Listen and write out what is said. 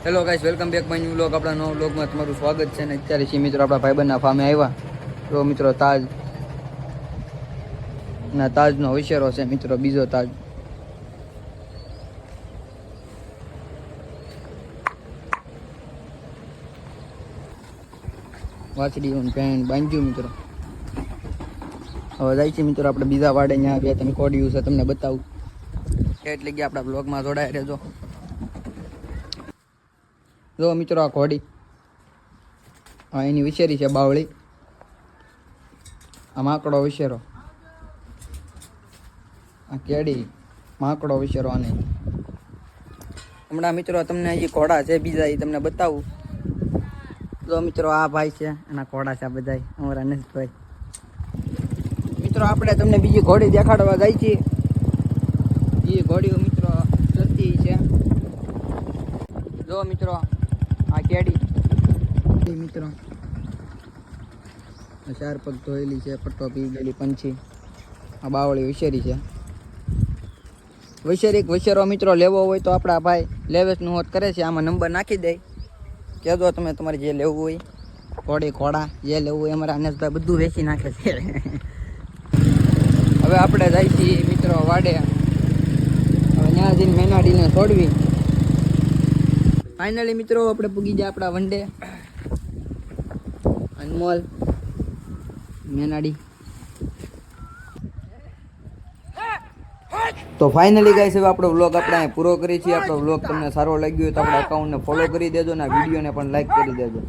Hello guys, welcome back my new vlog. આપણા નવા વ્લોગમાં તમારું સ્વાગત છે. અને અત્યારે છીએ મિત્રો આપણા ભાઈબંધના ફામે આવ્યા. તો મિત્રો તાજ ના તાજનો વિશેરો છે મિત્રો, બીજો તાજ. વાછડી પેન્ટ બાંધ્યું મિત્રો. હવે જાય છે મિત્રો આપણે બીજા વાડે. ત્યાં બે તમે કોડિયું છે તમને બતાવું. એટલે કે આપણા બ્લોગમાં જોડાય રહેજો. જો મિત્રો આ ઘોડી, હા એની વિશેરી છે બાવળી. આ માકડો વિશેરો, આ કેડી માકડો વિશેરો. આને હમણાં મિત્રો તમને હજી ઘોડા છે બીજા, એ તમને બતાવું. જો મિત્રો આ ભાઈ છે, એના ઘોડા છે આ બધા અમારા નસભાઈ. મિત્રો આપણે તમને બીજી ઘોડી દેખાડવા જાય છે. એ ઘોડીઓ મિત્રો સસ્તી છે. જો મિત્રો આ કેડી મિત્રો, ચાર પગ ધોયેલી છે, પટ્ટો પી ગયેલી પંછી. આ બાવળી વિશેરી છે. વિશેરો મિત્રો લેવો હોય તો આપણા ભાઈ લેવેસનું હોત કરે છે. આમાં નંબર નાખી દે, કહેજો તમે તમારે જે લેવું હોય. ઘોડી ઘોડા જે લેવું હોય અમારા અનેશભાઈ બધું વેચી નાખે છે. હવે આપણે જાય છીએ મિત્રો વાડે. હવે ત્યાં જઈને મેનાડીને છોડવી. ફાઇનલી મિત્રો આપણે પૂગી જાય આપણા વંડે અનમોલ મેનાડી. તો ફાઇનલી ગાઈસ હવે આપણો વ્લોગ આપણે પૂરો કરીએ છીએ. આપણો વ્લોગ તમને સારો લાગ્યો હોય તો આપણા અકાઉન્ટને ફોલો કરી દેજો અને વિડીયોને પણ લાઈક કરી દેજો.